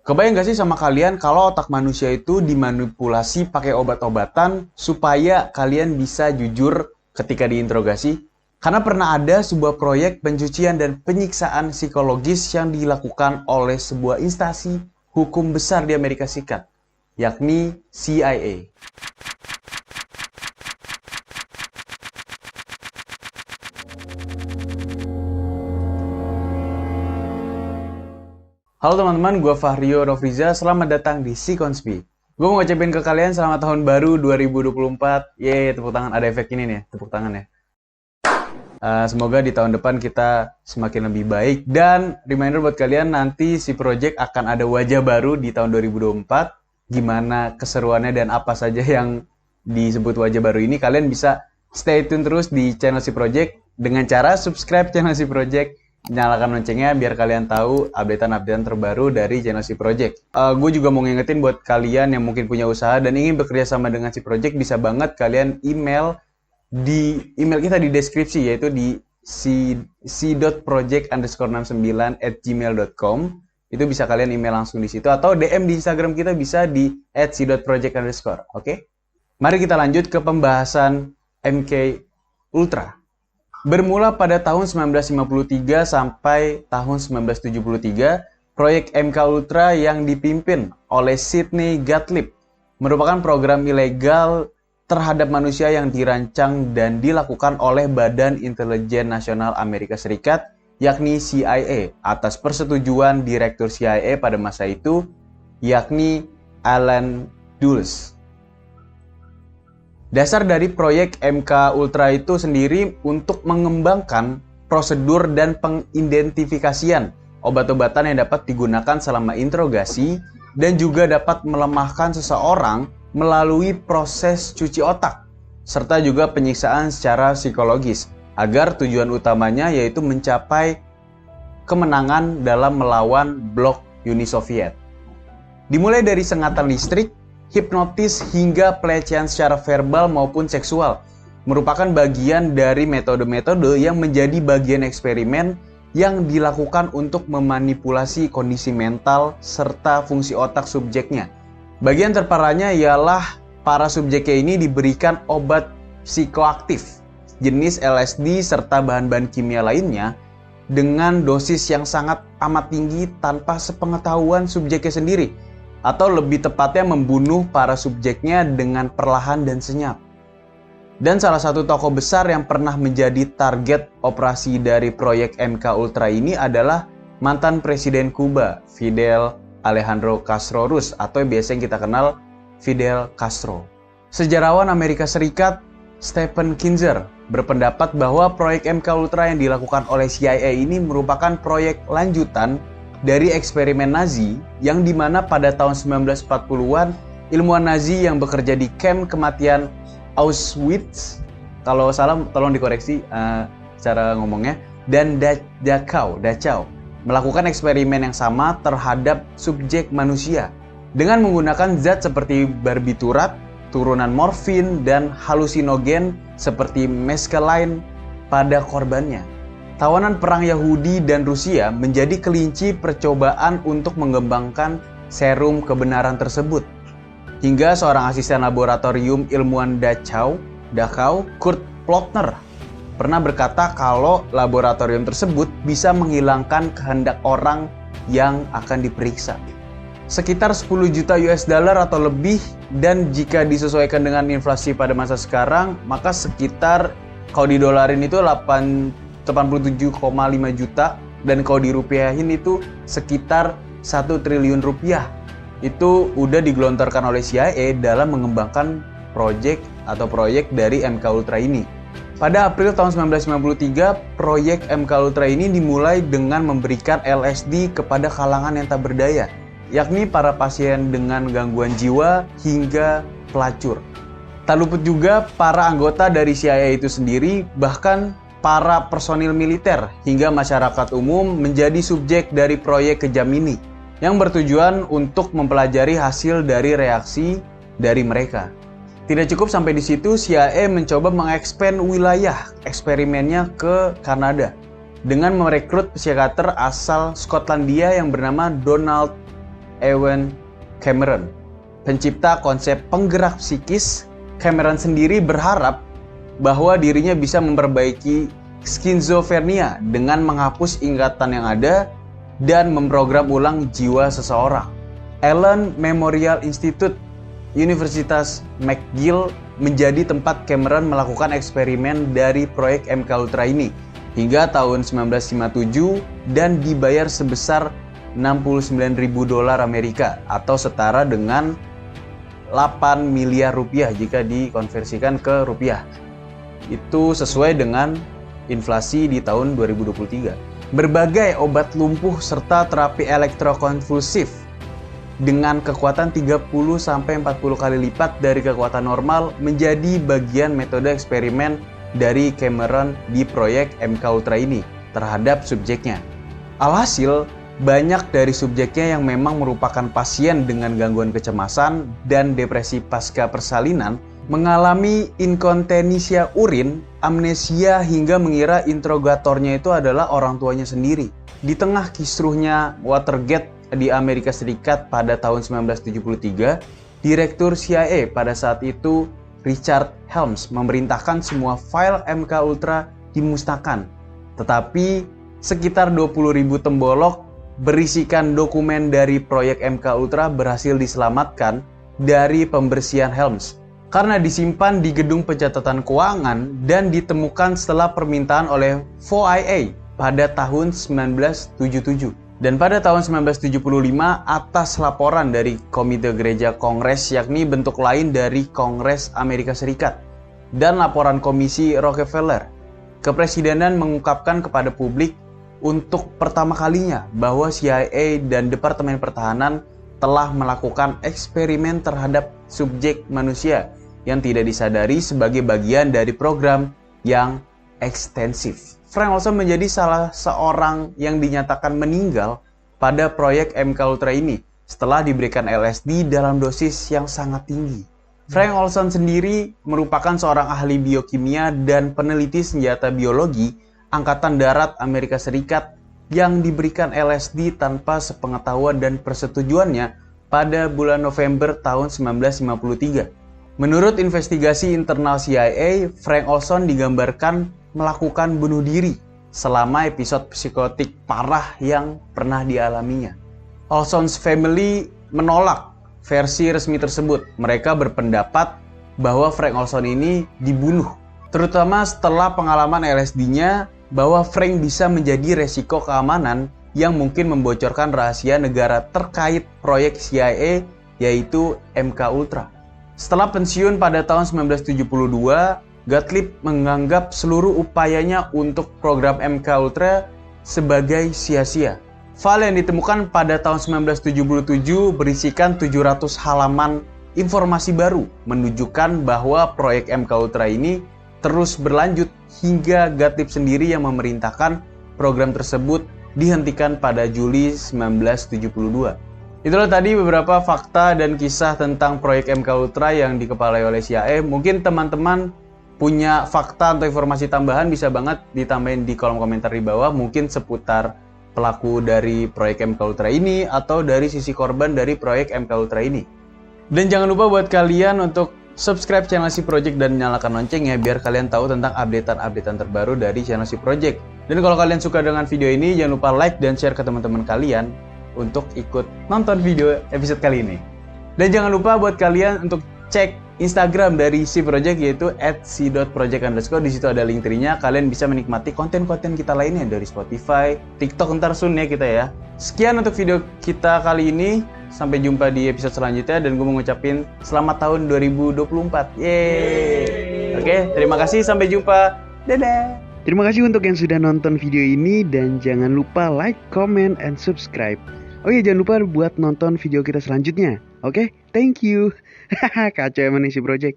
Kebayang gak sih sama kalian kalau otak manusia itu dimanipulasi pakai obat-obatan supaya kalian bisa jujur ketika diinterogasi? Karena pernah ada sebuah proyek pencucian dan penyiksaan psikologis yang dilakukan oleh sebuah instansi hukum besar di Amerika Serikat, yakni CIA. Halo teman-teman, gue Fahrio Novriza, selamat datang di Psikonspi. Gue mau ngucapin ke kalian selamat tahun baru 2024. Yeay, tepuk tangan, ada efek ini nih, tepuk tangan ya. Semoga di tahun depan kita semakin lebih baik. Dan reminder buat kalian, nanti si project akan ada wajah baru di tahun 2024. Gimana keseruannya dan apa saja yang disebut wajah baru ini, kalian bisa stay tune terus di channel si project dengan cara subscribe channel si project, nyalakan loncengnya biar kalian tahu updatean-updatean terbaru dari channel si project. Gue juga mau ngingetin buat kalian yang mungkin punya usaha dan ingin bekerja sama dengan si project, bisa banget kalian email di email kita di deskripsi, yaitu di c.project_69@gmail.com. Itu bisa kalian email langsung di situ atau DM di Instagram kita bisa di @c.project_. Oke? Mari kita lanjut ke pembahasan MK Ultra. Bermula pada tahun 1953 sampai tahun 1973, proyek MK Ultra yang dipimpin oleh Sidney Gottlieb merupakan program ilegal terhadap manusia yang dirancang dan dilakukan oleh Badan Intelijen Nasional Amerika Serikat, yakni CIA, atas persetujuan Direktur CIA pada masa itu, yakni Allen Dulles. Dasar dari proyek MK Ultra itu sendiri untuk mengembangkan prosedur dan pengidentifikasian obat-obatan yang dapat digunakan selama interogasi dan juga dapat melemahkan seseorang melalui proses cuci otak serta juga penyiksaan secara psikologis agar tujuan utamanya yaitu mencapai kemenangan dalam melawan blok Uni Soviet. Dimulai dari sengatan listrik, hipnotis hingga pelecehan secara verbal maupun seksual merupakan bagian dari metode-metode yang menjadi bagian eksperimen yang dilakukan untuk memanipulasi kondisi mental serta fungsi otak subjeknya. Bagian terparahnya ialah para subjeknya ini diberikan obat psikoaktif jenis LSD serta bahan-bahan kimia lainnya dengan dosis yang sangat amat tinggi tanpa sepengetahuan subjeknya sendiri, atau lebih tepatnya membunuh para subjeknya dengan perlahan dan senyap. Dan salah satu tokoh besar yang pernah menjadi target operasi dari proyek MK Ultra ini adalah mantan Presiden Kuba, Fidel Alejandro Castro Ruz, atau biasa yang kita kenal Fidel Castro. Sejarawan Amerika Serikat Stephen Kinzer berpendapat bahwa proyek MK Ultra yang dilakukan oleh CIA ini merupakan proyek lanjutan dari eksperimen Nazi yang dimana pada tahun 1940-an ilmuwan Nazi yang bekerja di kamp kematian Auschwitz, kalau salah tolong dikoreksi cara ngomongnya, dan Dachau melakukan eksperimen yang sama terhadap subjek manusia dengan menggunakan zat seperti barbiturat, turunan morfin, dan halusinogen seperti mescaline pada korbannya. Tawanan perang Yahudi dan Rusia menjadi kelinci percobaan untuk mengembangkan serum kebenaran tersebut. Hingga seorang asisten laboratorium ilmuwan Dachau, Kurt Plotner, pernah berkata kalau laboratorium tersebut bisa menghilangkan kehendak orang yang akan diperiksa. Sekitar 10 juta US dollar atau lebih, dan jika disesuaikan dengan inflasi pada masa sekarang, maka sekitar kalau didolarin itu 87,5 juta, dan kalau dirupiahin itu sekitar 1 triliun rupiah. Itu udah digelontorkan oleh CIA dalam mengembangkan proyek dari MK Ultra ini. Pada April tahun 1993, proyek MK Ultra ini dimulai dengan memberikan LSD kepada kalangan yang tak berdaya, yakni para pasien dengan gangguan jiwa hingga pelacur. Tak luput juga para anggota dari CIA itu sendiri, bahkan para personil militer hingga masyarakat umum menjadi subjek dari proyek kejam ini yang bertujuan untuk mempelajari hasil dari reaksi dari mereka. Tidak cukup sampai di situ, CIA mencoba mengekspand wilayah eksperimennya ke Kanada dengan merekrut psikiater asal Skotlandia yang bernama Donald Ewan Cameron. Pencipta konsep penggerak psikis, Cameron sendiri berharap bahwa dirinya bisa memperbaiki skizofrenia dengan menghapus ingatan yang ada dan memprogram ulang jiwa seseorang. Allen Memorial Institute, Universitas McGill menjadi tempat Cameron melakukan eksperimen dari proyek MK Ultra ini hingga tahun 1957 dan dibayar sebesar $69.000 Amerika atau setara dengan 8 miliar rupiah jika dikonversikan ke rupiah. Itu sesuai dengan inflasi di tahun 2023. Berbagai obat lumpuh serta terapi elektrokonvulsif dengan kekuatan 30-40 kali lipat dari kekuatan normal menjadi bagian metode eksperimen dari Cameron di proyek MK Ultra ini terhadap subjeknya. Alhasil, banyak dari subjeknya yang memang merupakan pasien dengan gangguan kecemasan dan depresi pasca persalinan mengalami inkontinensia urin, amnesia hingga mengira interogatornya itu adalah orang tuanya sendiri. Di tengah kisruhnya Watergate di Amerika Serikat pada tahun 1973, Direktur CIA pada saat itu Richard Helms memerintahkan semua file MK Ultra dimusnahkan. Tetapi sekitar 20.000 tembolok berisikan dokumen dari proyek MK Ultra berhasil diselamatkan dari pembersihan Helms karena disimpan di gedung pencatatan keuangan dan ditemukan setelah permintaan oleh FOIA pada tahun 1977. Dan pada tahun 1975 atas laporan dari Komite Gereja Kongres, yakni bentuk lain dari Kongres Amerika Serikat, dan laporan Komisi Rockefeller, Kepresidenan mengungkapkan kepada publik untuk pertama kalinya bahwa CIA dan Departemen Pertahanan telah melakukan eksperimen terhadap subjek manusia yang tidak disadari sebagai bagian dari program yang ekstensif. Frank Olson menjadi salah seorang yang dinyatakan meninggal pada proyek MK Ultra ini setelah diberikan LSD dalam dosis yang sangat tinggi. Frank Olson sendiri merupakan seorang ahli biokimia dan peneliti senjata biologi Angkatan Darat Amerika Serikat yang diberikan LSD tanpa sepengetahuan dan persetujuannya pada bulan November tahun 1953. Menurut investigasi internal CIA, Frank Olson digambarkan melakukan bunuh diri selama episode psikotik parah yang pernah dialaminya. Olson's family menolak versi resmi tersebut. Mereka berpendapat bahwa Frank Olson ini dibunuh, terutama setelah pengalaman LSD-nya bahwa Frank bisa menjadi resiko keamanan yang mungkin membocorkan rahasia negara terkait proyek CIA yaitu MK Ultra. Setelah pensiun pada tahun 1972, Gottlieb menganggap seluruh upayanya untuk program MK Ultra sebagai sia-sia. File yang ditemukan pada tahun 1977 berisikan 700 halaman informasi baru menunjukkan bahwa proyek MK Ultra ini terus berlanjut hingga Gottlieb sendiri yang memerintahkan program tersebut dihentikan pada Juli 1972. Itulah tadi beberapa fakta dan kisah tentang proyek MK Ultra yang dikepalai oleh CIA. Mungkin teman-teman punya fakta atau informasi tambahan bisa banget ditambahin di kolom komentar di bawah, mungkin seputar pelaku dari proyek MK Ultra ini atau dari sisi korban dari proyek MK Ultra ini. Dan jangan lupa buat kalian untuk subscribe channel Si Project dan nyalakan lonceng ya biar kalian tahu tentang updatean terbaru dari channel Si Project. Dan kalau kalian suka dengan video ini, jangan lupa like dan share ke teman-teman kalian untuk ikut nonton video episode kali ini. Dan jangan lupa buat kalian untuk cek Instagram dari Si Project yaitu @si.project_. Di situ ada link tree-nya. Kalian bisa menikmati konten-konten kita lainnya dari Spotify, TikTok ntar soon ya kita ya. Sekian untuk video kita kali ini. Sampai jumpa di episode selanjutnya dan gue mau ngucapin selamat tahun 2024. Yeay. Oke, terima kasih, sampai jumpa. Dadah. Terima kasih untuk yang sudah nonton video ini dan jangan lupa like, comment, and subscribe. Oh iya, jangan lupa buat nonton video kita selanjutnya. Oke, thank you. Kacau emang nih Si Project.